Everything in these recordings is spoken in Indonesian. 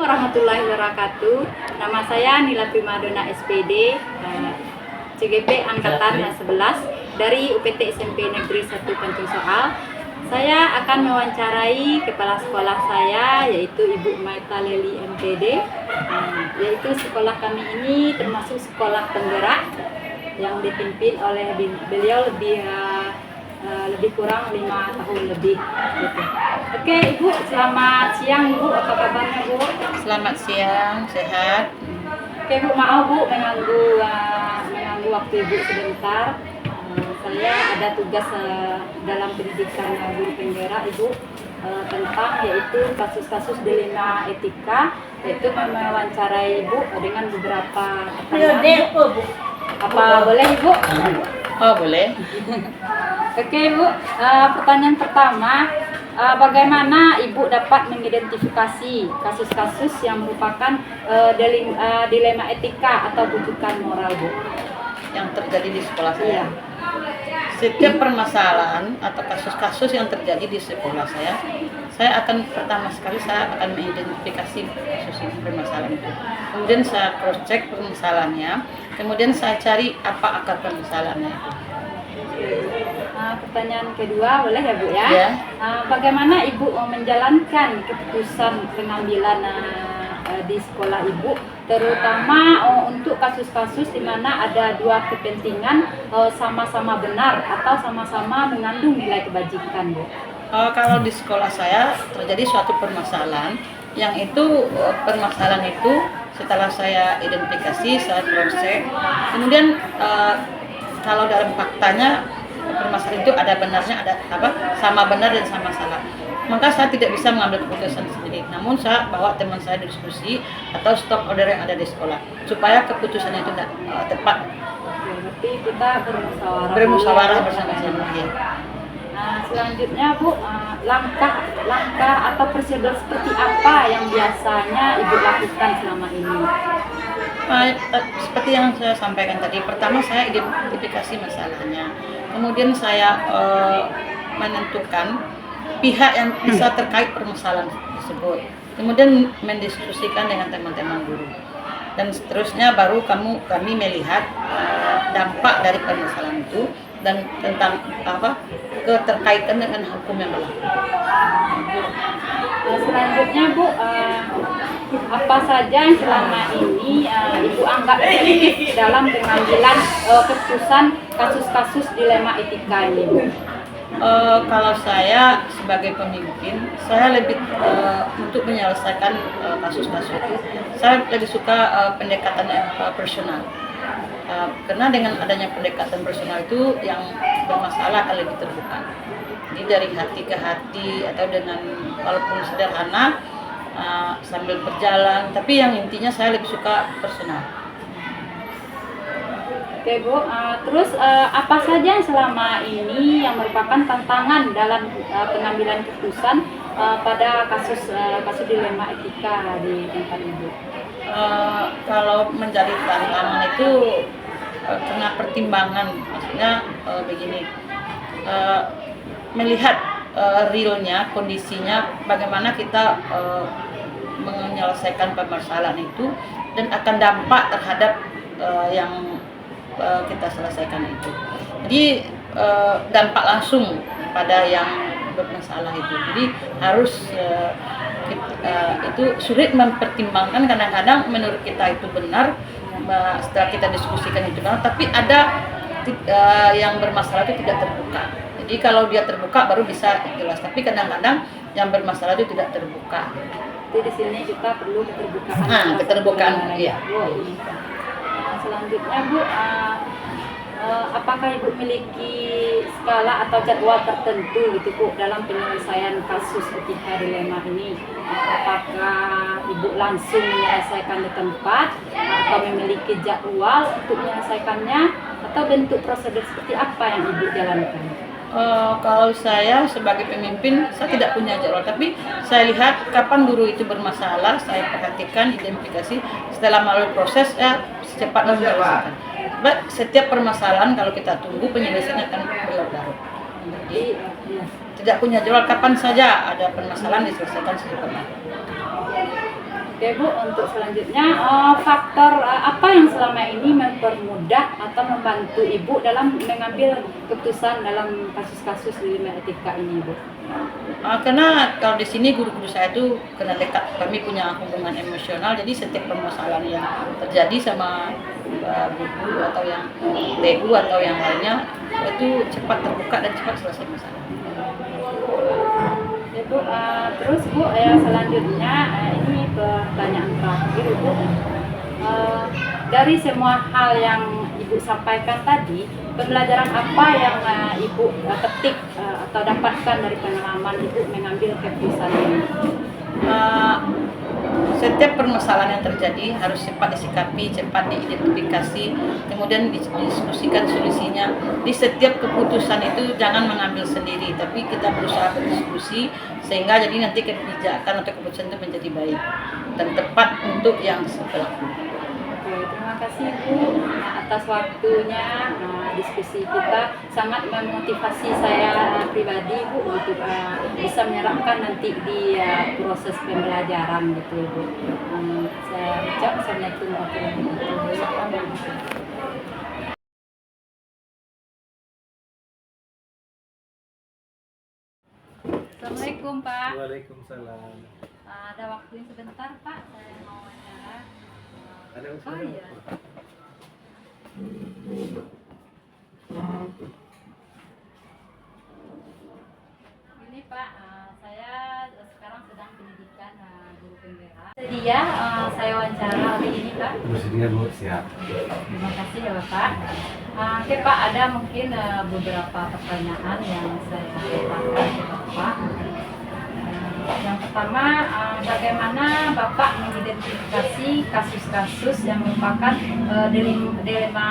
Warahmatullahi wabarakatuh. Nama saya Nila Primadona SPD, CGP Angkatan 11 dari UPT SMP Negeri 1 Pancung Soal. Saya akan mewawancarai kepala sekolah saya, yaitu Ibu Maita Leli MPD. Yaitu sekolah kami ini termasuk sekolah penggerak yang dipimpin oleh beliau lebih kurang 5 tahun lebih gitu. Oke Ibu, selamat siang Bu, apa kabarnya Bu? Selamat siang, sehat. Oke Bu, maaf Bu mengganggu waktu Ibu sebentar. Saya ada tugas dalam pendidikan guru penggerak Ibu tentang yaitu kasus-kasus dilema etika, yaitu mewawancarai Ibu dengan beberapa pertanyaan. Apa boleh Ibu? Oh boleh. Oke Bu, pertanyaan pertama, bagaimana Ibu dapat mengidentifikasi kasus-kasus yang merupakan dilema etika atau bujukan moral Bu? Yang terjadi di sekolah saya. Iya. Setiap permasalahan atau kasus-kasus yang terjadi di sekolah saya akan pertama sekali saya akan mengidentifikasi kasus permasalahan itu. Kemudian saya cross check permasalahannya. Kemudian saya cari apa akar permasalahannya itu. Pertanyaan kedua boleh ya Bu ya? Ya. Bagaimana Ibu menjalankan keputusan pengambilan di sekolah Ibu, terutama untuk kasus-kasus di mana ada dua kepentingan sama-sama benar atau sama-sama mengandung nilai kebajikan Bu? Kalau di sekolah saya terjadi suatu permasalahan yang itu permasalahan itu setelah saya identifikasi, saya cross check, kemudian kalau dalam faktanya permasalahan itu ada benarnya, ada sama benar dan sama salah, maka saya tidak bisa mengambil keputusan sendiri, namun saya bawa teman saya diskusi atau stop order yang ada di sekolah supaya keputusan itu tepat. Berarti kita bermusyawarah bersama-sama. Selanjutnya Bu, langkah atau prosedur seperti apa yang biasanya Ibu lakukan selama ini? Seperti yang saya sampaikan tadi, pertama saya identifikasi masalahnya, kemudian saya menentukan pihak yang bisa terkait permasalahan tersebut, kemudian mendiskusikan dengan teman-teman guru, dan seterusnya baru kami melihat dampak dari permasalahan itu dan tentang keterkaitan dengan hukum yang berlaku. Selanjutnya Bu, apa saja yang selama ini Ibu anggap efektif dalam pengambilan keputusan kasus-kasus dilema etika ini Bu? Kalau saya sebagai pemimpin, saya lebih untuk menyelesaikan kasus-kasus itu, saya lebih suka pendekatan personal. Karena dengan adanya pendekatan personal itu yang bermasalah akan lebih terbuka. Jadi dari hati ke hati atau dengan walaupun sederhana sambil berjalan, tapi yang intinya saya lebih suka personal. Oke Bu, terus apa saja yang selama ini yang merupakan tantangan dalam pengambilan keputusan pada kasus dilema etika di tempat Ibu? Kalau menjadi tantangan itu karena pertimbangan, maksudnya begini, melihat realnya, kondisinya, bagaimana kita menyelesaikan permasalahan itu dan akan dampak terhadap yang kita selesaikan itu. Jadi dampak langsung pada yang bermasalah itu. Jadi harus itu sulit mempertimbangkan, kadang-kadang menurut kita itu benar setelah kita diskusikan itu benar, tapi ada yang bermasalah itu tidak terbuka. Jadi kalau dia terbuka baru bisa jelas, tapi kadang-kadang yang bermasalah itu tidak terbuka. Jadi di sini kita perlu keterbukaan. Keterbukaan, iya. Selanjutnya Bu, apakah Ibu memiliki skala atau jadwal tertentu gitu Bu dalam penyelesaian kasus etika dilema ini? Apakah Ibu langsung menyelesaikan di tempat atau memiliki jadwal untuk menyelesaikannya, atau bentuk prosedur seperti apa yang Ibu jalankan? Kalau saya sebagai pemimpin, saya tidak punya jadwal, tapi saya lihat kapan guru itu bermasalah, saya perhatikan, identifikasi, setelah melalui proses secepatnya menyelesaikan. Setiap permasalahan kalau kita tunggu penyelesaiannya akan berlarut-larut. Jadi tidak punya jadwal, kapan saja ada permasalahan diselesaikan secepatnya. Oke Bu, untuk selanjutnya faktor apa yang selama ini mempermudah atau membantu Ibu dalam mengambil keputusan dalam kasus-kasus dilema etika ini Bu? Karena kalau di sini guru-guru saya itu kena dekat, kami punya hubungan emosional, jadi setiap permasalahan yang terjadi sama guru atau yang TU atau yang lainnya itu cepat terbuka dan cepat selesai masalah. Ya Bu, terus Bu, yang selanjutnya ini pertanyaan terakhir Bu. Dari semua hal yang Ibu sampaikan tadi, pembelajaran apa yang Ibu petik atau dapatkan dari pengalaman Ibu mengambil keputusan ini? Setiap permasalahan yang terjadi harus cepat disikapi, cepat diidentifikasi, kemudian didiskusikan solusinya. Di setiap keputusan itu jangan mengambil sendiri, tapi kita berusaha berdiskusi sehingga jadi nanti kebijakan atau keputusan itu menjadi baik dan tepat untuk yang berlaku. Oke, terima kasih Bu atas waktunya. Diskusi kita sangat memotivasi saya pribadi Bu untuk bisa menyerapkan nanti di proses pembelajaran gitu Bu. Saya ucap assalamualaikum warahmatullahi wabarakatuh. Assalamualaikum Pak. Waalaikumsalam. Ada waktunya sebentar Pak, saya mau wawancara. Ada Oh usaha? iya. Ini Pak, saya sekarang sedang pendidikan guru penggerak. Sedia saya wawancara hari ini Pak. Bersedia Bu, siap. Terima kasih ya Bapak. Oke Pak, ada mungkin beberapa pertanyaan yang saya akan ke Bapak. Yang pertama, bagaimana Bapak mengidentifikasi kasus-kasus yang merupakan dilema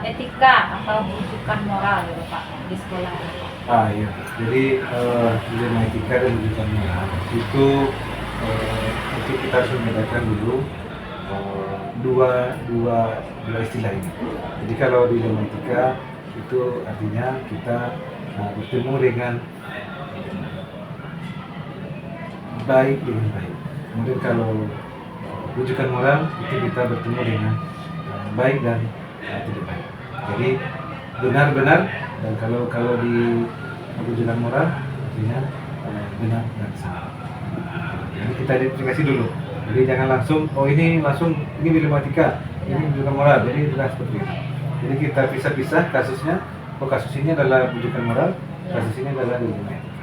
etika atau rujukan moral ya Bapak di sekolah? Iya. Jadi dilema etika dan rujukan moral itu kita harus membedakan dulu dua istilah ini. Jadi kalau dilema etika itu artinya kita bertemu dengan baik dengan baik. Kemudian kalau rujukan moral itu kita bertemu dengan baik dan tidak baik. Jadi benar-benar, dan kalau di rujukan moral artinya benar dan salah. Jadi kita identifikasi dulu. Jadi jangan langsung ini dilematika, ini rujukan moral. Jadi bukan seperti itu. Jadi kita pisah-pisah kasusnya. Kasus ini adalah rujukan moral, kasus ini adalah dilema etika.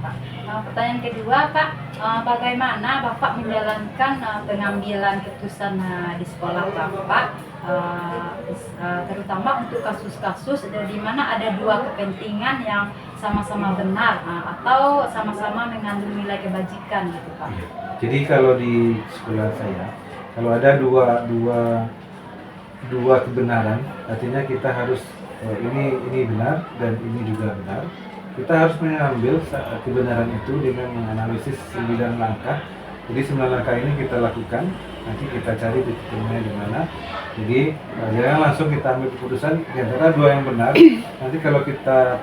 Pak. Pertanyaan kedua Pak, bagaimana Bapak menjalankan pengambilan keputusan di sekolah Bapak, terutama untuk kasus-kasus di mana ada dua kepentingan yang sama-sama benar atau sama-sama mengandung nilai kebajikan gitu Pak? Jadi kalau di sekolah saya, kalau ada dua kebenaran, artinya kita harus ini benar dan ini juga benar. Kita harus mengambil kebenaran itu dengan menganalisis 9 langkah. Jadi 9 langkah ini kita lakukan, nanti kita cari titik temunya di mana. Jadi jangan langsung kita ambil keputusan di antara dua yang benar. Nanti kalau kita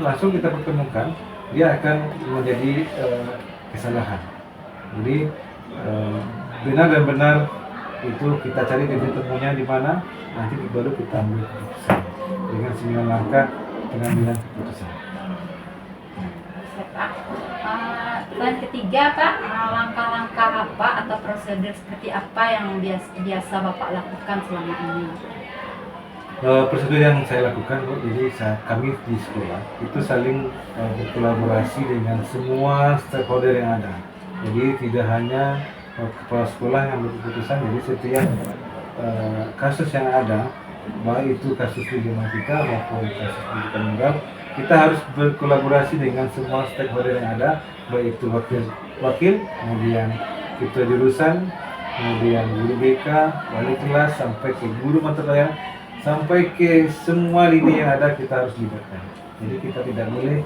langsung kita pertemukan, dia akan menjadi kesalahan. Jadi benar dan benar itu kita cari titik temunya di mana, nanti baru kita ambil keputusan dengan 9 langkah pengambilan keputusan. Pak. Dan ketiga Pak, langkah-langkah apa atau prosedur seperti apa yang biasa Bapak lakukan selama ini? Prosedur yang saya lakukan Bu, jadi kami di sekolah itu saling berkolaborasi dengan semua stakeholder yang ada. Jadi tidak hanya kepala sekolah yang berkeputusan, jadi setiap kasus yang ada, baik itu kasus dilematika maupun kasus pendidikan moral, kita harus berkolaborasi dengan semua stakeholder yang ada, baik itu wakil, kemudian ketua jurusan, kemudian guru BK, wali kelas, sampai ke guru mata pelajaran, sampai ke semua lini yang ada kita harus libatkan. Jadi kita tidak boleh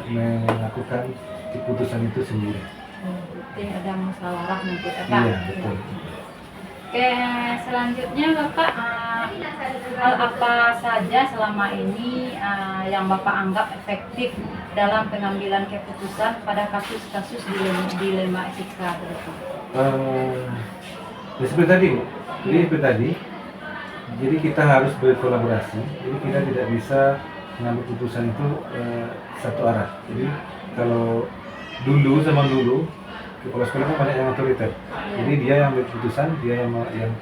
melakukan keputusan itu sendiri. Berarti ada musyawarah nanti Pak. Iya, betul. Oke, selanjutnya Bapak, hal apa saja selama ini yang Bapak anggap efektif dalam pengambilan keputusan pada kasus-kasus dilema etika? Ya seperti tadi, Bu. Jadi seperti tadi. Jadi kita harus berkolaborasi. Jadi kita tidak bisa mengambil keputusan itu satu arah. Jadi kalau zaman dulu kepala sekolah kan banyak yang otoriter. Jadi dia yang ambil keputusan, dia yang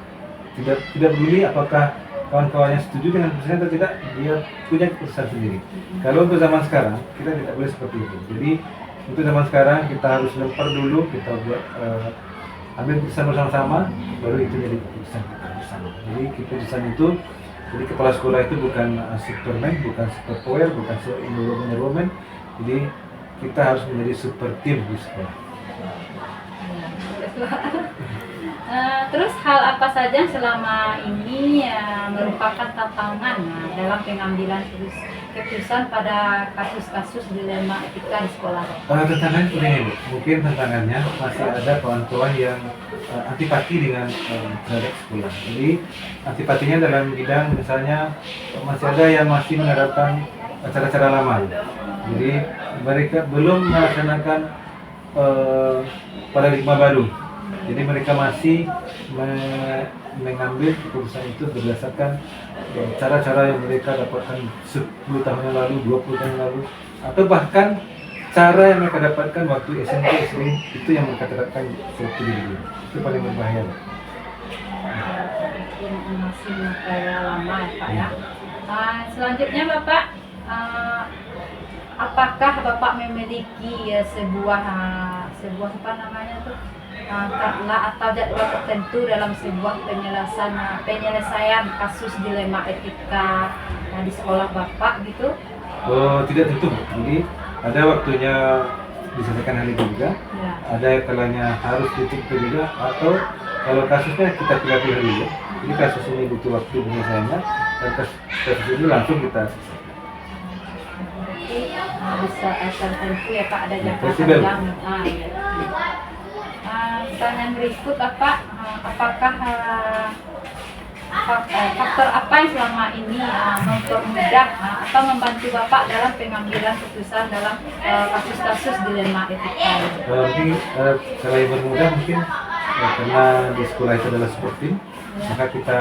tidak peduli apakah kawan-kawannya setuju dengan keputusan atau tidak, dia punya keputusan sendiri. Kalau untuk zaman sekarang kita tidak boleh seperti itu. Jadi untuk zaman sekarang kita harus lempar dulu, kita buat ambil keputusan bersama-sama, baru itu jadi keputusan kita bersama. Jadi keputusan itu, jadi kepala sekolah itu bukan superman, bukan super power, bukan Wonder. Jadi kita harus menjadi super team di sekolah. Terus hal apa saja selama ini merupakan tantangan dalam pengambilan keputusan pada kasus-kasus dilema etika di sekolah? Tantangan ini, Bu. Mungkin tantangannya masih ada kawan-kawan yang antipati dengan terhadap sekolah. Jadi antipatinya dalam bidang misalnya masih ada yang masih menerapkan cara-cara lama. Jadi mereka belum melaksanakan paradigma baru. Jadi mereka masih mengambil keputusan itu berdasarkan cara-cara yang mereka dapatkan 10 tahun yang lalu, 20 tahun yang lalu, atau bahkan cara yang mereka dapatkan waktu SMP, SD itu yang mereka terapkan waktu dulu. Itu paling berbahaya. Masih kayak lama ya Pak ya. Selanjutnya Bapak, apakah Bapak memiliki sebuah apa namanya tuh atau jadwal tertentu dalam sebuah penyelesaian kasus dilema etika di sekolah Bapak gitu? Tidak tentu. Jadi ada waktunya diselesaikan hari itu juga, Ya. ada kalanya harus tutup juga, atau kalau kasusnya kita pilih dulu. Jadi kasus ini butuh waktu penyelesaiannya, dan kasus ini langsung kita selesaikan. Bisa tertentu ya Pak, ada jangka fleksibel. panjang. Ya. Pertanyaan berikut Bapak, apakah faktor apa yang selama ini mempermudah atau membantu Bapak dalam pengambilan keputusan dalam kasus-kasus dilema etika? Mungkin kalau yang bermudah mungkin karena di sekolah itu adalah sport team, maka kita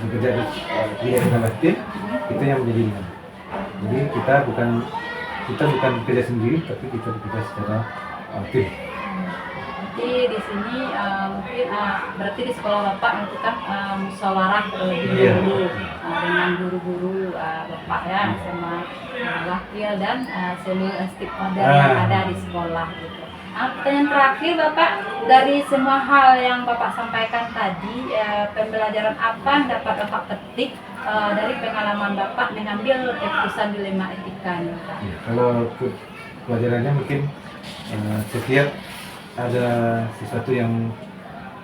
bekerja di dalam tim, itu yang menjadi ringan. Jadi kita bukan bekerja sendiri, tapi kita bekerja secara tim. Jadi di sini mungkin berarti di sekolah Bapak melakukan musyawarah terlebih Iya. dahulu dengan guru-guru Bapak ya, sama wakil dan seluruh stakeholder yang ada di sekolah gitu. Pertanyaan terakhir Bapak, dari semua hal yang Bapak sampaikan tadi, pembelajaran apa yang dapat Bapak petik dari pengalaman Bapak mengambil keputusan dilema etika ini Bapak? Ya, kalau pelajarannya mungkin setiap ada sesuatu yang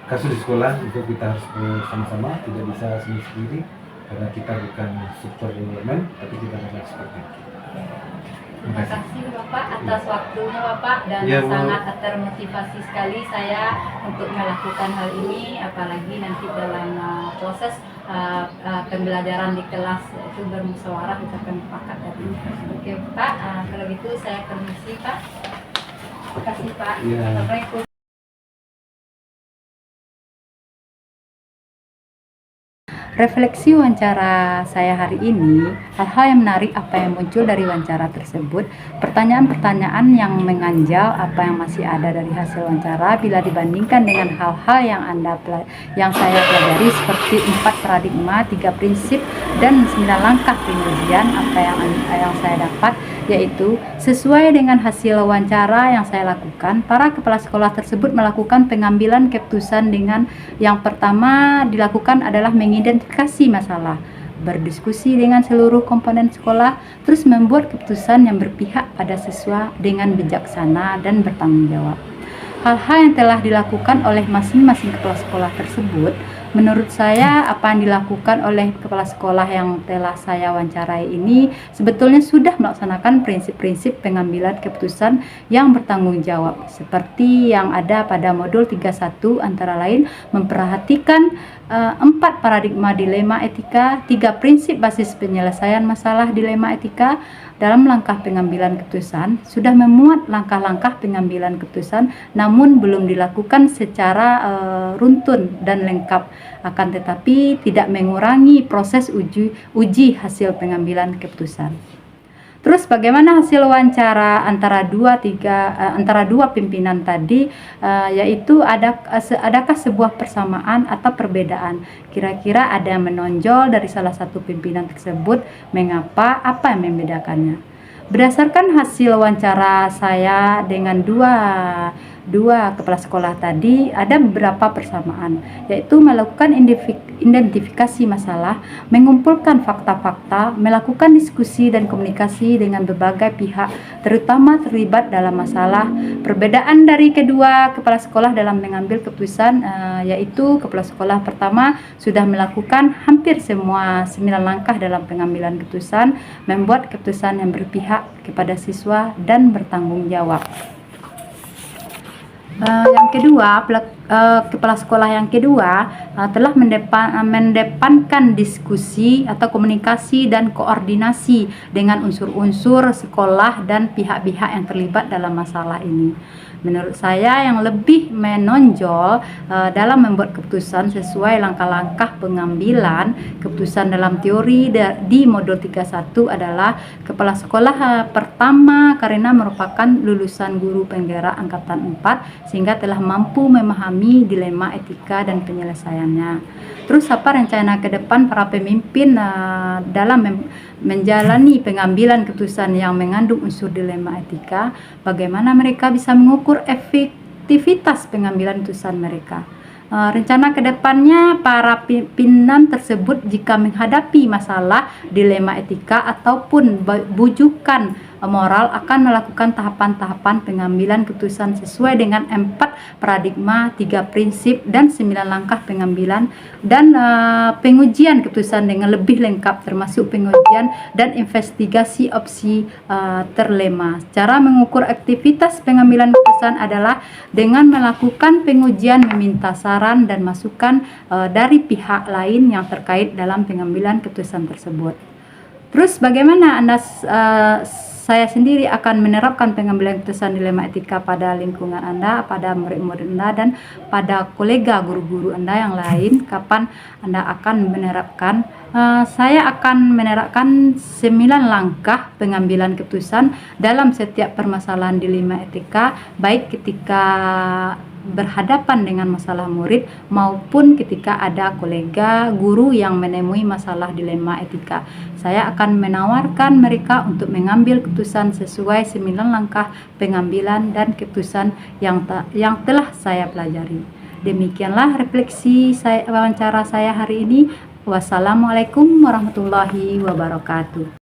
kasus di sekolah itu kita harus bersama-sama, tidak bisa sendiri-sendiri karena kita bukan superman, tapi kita adalah seperti itu. Terima kasih Bapak atas waktunya Bapak, dan Ya, Bu. sangat termotivasi sekali saya untuk melakukan hal ini, apalagi nanti dalam proses pembelajaran di kelas itu bermusyawarah kita akan sepakat tadi. Oke Pak, kalau gitu saya permisi Pak. Terima kasih Pak. Ya. Assalamualaikum. Refleksi wawancara saya hari ini, hal-hal yang menarik apa yang muncul dari wawancara tersebut, pertanyaan-pertanyaan yang mengganjal apa yang masih ada dari hasil wawancara bila dibandingkan dengan hal-hal yang saya pelajari seperti 4 paradigma, 3 prinsip, dan 9 langkah pengujian apa yang saya dapat, yaitu sesuai dengan hasil wawancara yang saya lakukan, para kepala sekolah tersebut melakukan pengambilan keputusan dengan yang pertama dilakukan adalah mengidentifikasi masalah, berdiskusi dengan seluruh komponen sekolah, terus membuat keputusan yang berpihak pada siswa dengan bijaksana dan bertanggung jawab. Hal-hal yang telah dilakukan oleh masing-masing kepala sekolah tersebut menurut saya apa yang dilakukan oleh kepala sekolah yang telah saya wawancarai ini sebetulnya sudah melaksanakan prinsip-prinsip pengambilan keputusan yang bertanggung jawab seperti yang ada pada modul 31, antara lain memperhatikan 4 paradigma dilema etika, 3 prinsip basis penyelesaian masalah dilema etika. Dalam langkah pengambilan keputusan sudah memuat langkah-langkah pengambilan keputusan, namun belum dilakukan secara runtun dan lengkap, akan tetapi tidak mengurangi proses uji hasil pengambilan keputusan. Terus bagaimana hasil wawancara antara dua pimpinan tadi, yaitu adakah sebuah persamaan atau perbedaan? Kira-kira ada yang menonjol dari salah satu pimpinan tersebut, mengapa, apa yang membedakannya? Berdasarkan hasil wawancara saya dengan dua kepala sekolah tadi, ada beberapa persamaan, yaitu melakukan identifikasi masalah, mengumpulkan fakta-fakta, melakukan diskusi dan komunikasi dengan berbagai pihak, terutama terlibat dalam masalah. Perbedaan dari kedua kepala sekolah dalam mengambil keputusan, yaitu kepala sekolah pertama sudah melakukan hampir semua 9 langkah dalam pengambilan keputusan, membuat keputusan yang berpihak kepada siswa dan bertanggung jawab. Yang kedua, kepala sekolah yang kedua telah mendepankan diskusi atau komunikasi dan koordinasi dengan unsur-unsur sekolah dan pihak-pihak yang terlibat dalam masalah ini. Menurut saya yang lebih menonjol dalam membuat keputusan sesuai langkah-langkah pengambilan keputusan dalam teori di modul 31 adalah kepala sekolah pertama karena merupakan lulusan guru penggerak angkatan 4 sehingga telah mampu memahami dilema etika dan penyelesaiannya. Terus apa rencana ke depan para pemimpin dalam menjalani pengambilan keputusan yang mengandung unsur dilema etika? Bagaimana mereka bisa mengukur efektivitas pengambilan keputusan mereka? Rencana kedepannya para pimpinan tersebut jika menghadapi masalah dilema etika ataupun bujukan moral akan melakukan tahapan-tahapan pengambilan keputusan sesuai dengan 4 paradigma, 3 prinsip dan 9 langkah pengambilan dan pengujian keputusan dengan lebih lengkap termasuk pengujian dan investigasi opsi terlema. Cara mengukur aktivitas pengambilan keputusan adalah dengan melakukan pengujian, meminta saran dan masukan dari pihak lain yang terkait dalam pengambilan keputusan tersebut. Terus bagaimana saya sendiri akan menerapkan pengambilan keputusan dilema etika pada lingkungan Anda, pada murid-murid Anda, dan pada kolega guru-guru Anda yang lain? Kapan Anda akan menerapkan? Saya akan menerapkan 9 langkah pengambilan keputusan dalam setiap permasalahan dilema etika, baik ketika berhadapan dengan masalah murid maupun ketika ada kolega guru yang menemui masalah dilema etika. Saya akan menawarkan mereka untuk mengambil keputusan sesuai 9 langkah pengambilan dan keputusan yang telah saya pelajari. Demikianlah refleksi wawancara saya hari ini. Wassalamualaikum warahmatullahi wabarakatuh.